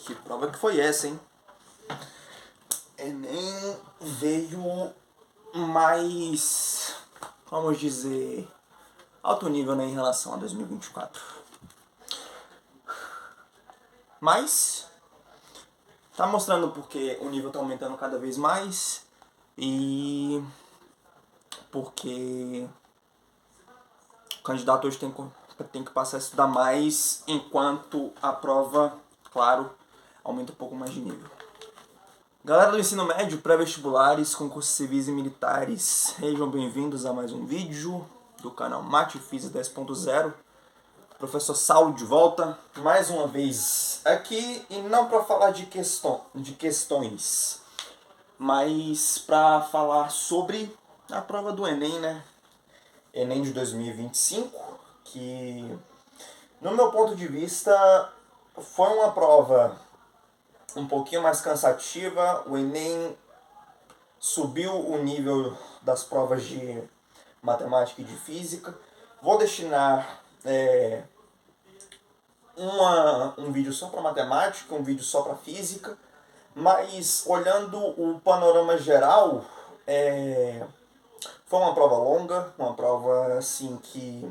Que prova que foi essa, hein? Enem veio mais, vamos dizer, alto nível, né, em relação a 2024. Mas tá mostrando porque o nível tá aumentando cada vez mais e porque o candidato hoje tem que passar a estudar mais, enquanto a prova, claro, aumenta um pouco mais de nível. Galera do ensino médio, pré-vestibulares, concursos civis e militares, sejam bem-vindos a mais um vídeo do canal Mate Física 10.0. Professor Saulo de volta, mais uma vez aqui, e não para falar de questões, mas para falar sobre a prova do Enem, né? Enem de 2025, que, no meu ponto de vista, foi uma prova um pouquinho mais cansativa. O Enem subiu o nível das provas de matemática e de física. Vou destinar um vídeo só para matemática, um vídeo só para física, mas olhando o panorama geral, foi uma prova longa, uma prova assim que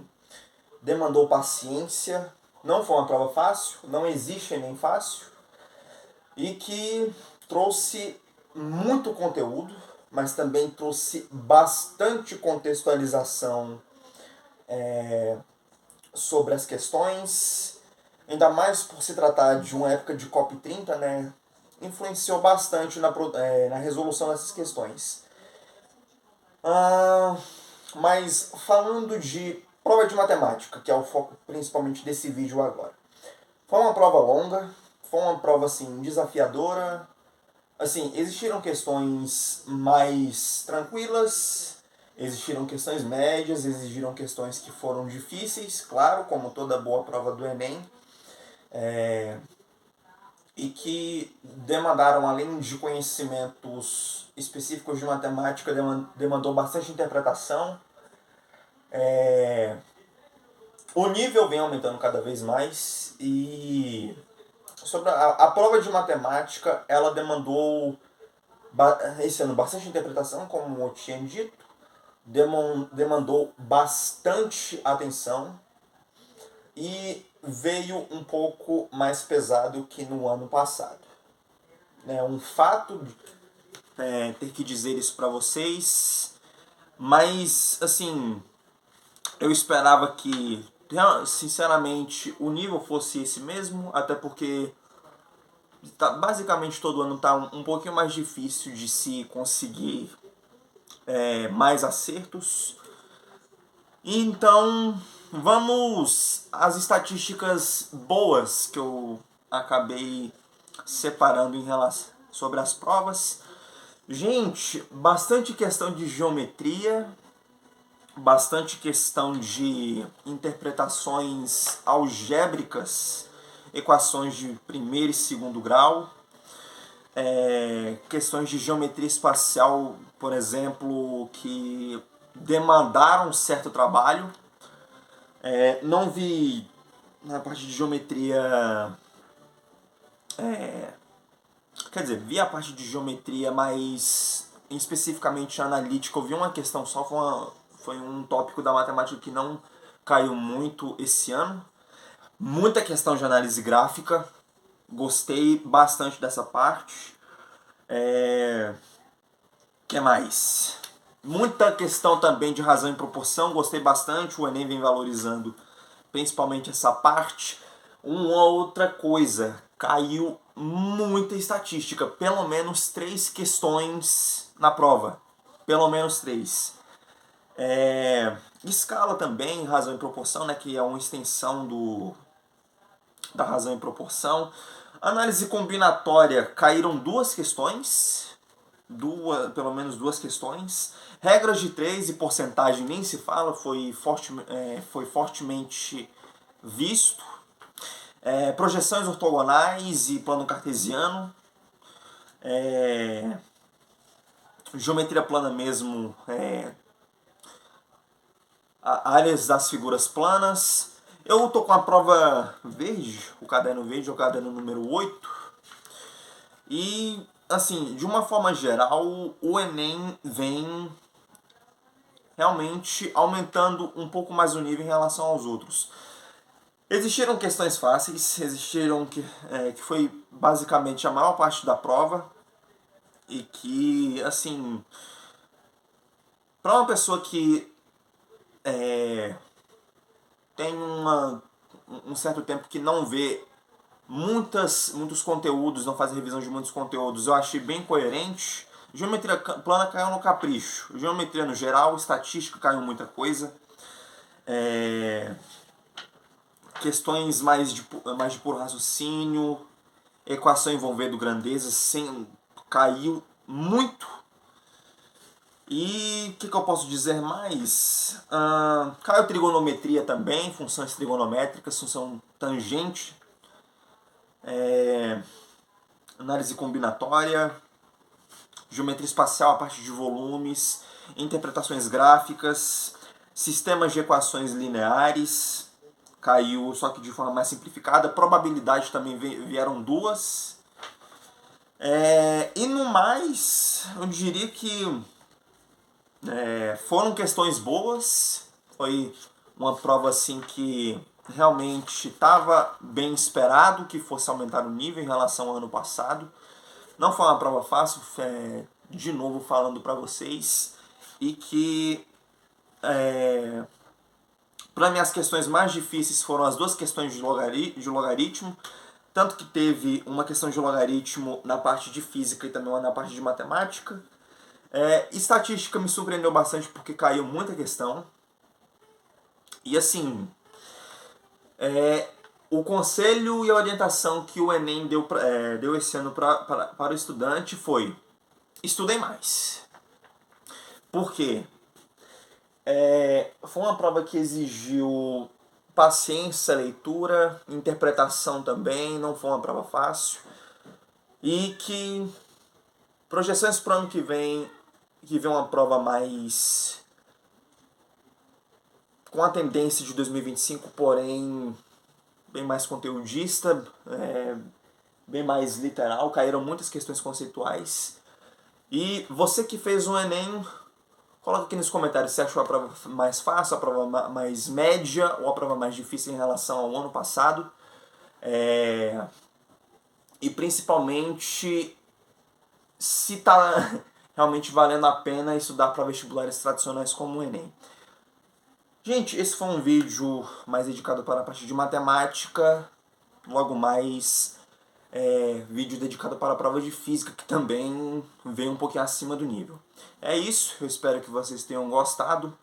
demandou paciência, não foi uma prova fácil, não existe Enem fácil, e que trouxe muito conteúdo, mas também trouxe bastante contextualização sobre as questões, ainda mais por se tratar de uma época de COP30, né? Influenciou bastante na resolução dessas questões. Mas falando de prova de matemática, que é o foco principalmente desse vídeo agora. Foi uma prova longa, foi uma prova assim desafiadora. Assim, existiram questões mais tranquilas, existiram questões médias, existiram questões que foram difíceis, claro, como toda boa prova do Enem, e que demandaram, além de conhecimentos específicos de matemática, demandou bastante interpretação. O nível vem aumentando cada vez mais e sobre a prova de matemática, ela demandou esse ano bastante interpretação, como eu tinha dito, demandou bastante atenção e veio um pouco mais pesado que no ano passado. É um fato ter que dizer isso para vocês, mas assim, eu esperava que, sinceramente, o nível fosse esse mesmo, até porque basicamente todo ano está um pouquinho mais difícil de se conseguir mais acertos. Então, vamos às estatísticas boas que eu acabei separando em relação sobre as provas. Gente, bastante questão de geometria, bastante questão de interpretações algébricas, equações de primeiro e segundo grau, questões de geometria espacial, por exemplo, que demandaram um certo trabalho. Não vi na parte de geometria. Quer dizer, vi a parte de geometria, mas especificamente analítica. Eu vi uma questão só, foi um tópico da matemática que não caiu muito esse ano. Muita questão de análise gráfica. Gostei bastante dessa parte. Que mais? Muita questão também de razão e proporção, gostei bastante, o Enem vem valorizando principalmente essa parte. Uma outra coisa, caiu muita estatística, pelo menos 3 questões na prova, pelo menos 3. Escala também, razão e proporção, né, que é uma extensão da razão e proporção. Análise combinatória, caíram 2 questões, pelo menos 2 questões. Regras de 3 e porcentagem nem se fala, foi fortemente visto. Projeções ortogonais e plano cartesiano. Geometria plana mesmo, áreas das figuras planas. Eu tô com a prova verde, o caderno verde, o caderno número 8. E, assim, de uma forma geral, o Enem vem realmente aumentando um pouco mais o nível em relação aos outros. Existiram questões fáceis, existiram que foi basicamente a maior parte da prova e que, assim, para uma pessoa que tem um certo tempo que não vê muitos conteúdos, não faz revisão de muitos conteúdos, eu achei bem coerente. Geometria plana caiu no capricho. Geometria no geral, estatística caiu muita coisa. Questões mais de puro raciocínio, equação envolvendo grandezas, caiu muito. E o que eu posso dizer mais? Caiu trigonometria também, funções trigonométricas, função tangente, análise combinatória, geometria espacial, a parte de volumes, interpretações gráficas, sistemas de equações lineares, caiu só que de forma mais simplificada, probabilidade também vieram duas. E no mais, eu diria que foram questões boas, foi uma prova assim que realmente estava bem esperado que fosse aumentar o nível em relação ao ano passado. Não foi uma prova fácil, de novo falando para vocês, e que para mim as questões mais difíceis foram as duas questões de logaritmo, tanto que teve uma questão de logaritmo na parte de física e também uma na parte de matemática. Estatística me surpreendeu bastante porque caiu muita questão. E assim, o conselho e a orientação que o Enem deu esse ano para o estudante foi: estudem mais. Por quê? Foi uma prova que exigiu paciência, leitura, interpretação também, não foi uma prova fácil. E que projeções para o ano que vem uma prova mais com a tendência de 2025, porém bem mais conteudista, bem mais literal, caíram muitas questões conceituais. E você que fez um Enem, coloca aqui nos comentários se achou a prova mais fácil, a prova mais média ou a prova mais difícil em relação ao ano passado. E principalmente se está realmente valendo a pena estudar para vestibulares tradicionais como o Enem. Gente, esse foi um vídeo mais dedicado para a parte de matemática. Logo mais, vídeo dedicado para a prova de física, que também veio um pouquinho acima do nível. É isso, eu espero que vocês tenham gostado.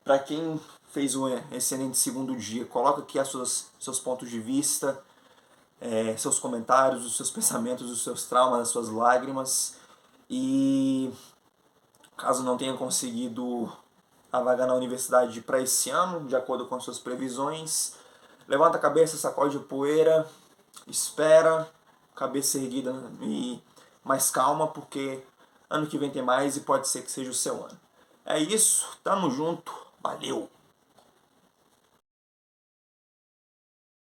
Para quem fez o excelente segundo dia, coloca aqui seus pontos de vista, seus comentários, os seus pensamentos, os seus traumas, as suas lágrimas. E caso não tenha conseguido a vaga na universidade para esse ano, de acordo com as suas previsões, levanta a cabeça, sacode a poeira, espera, cabeça erguida e mais calma, porque ano que vem tem mais e pode ser que seja o seu ano. É isso, tamo junto, valeu!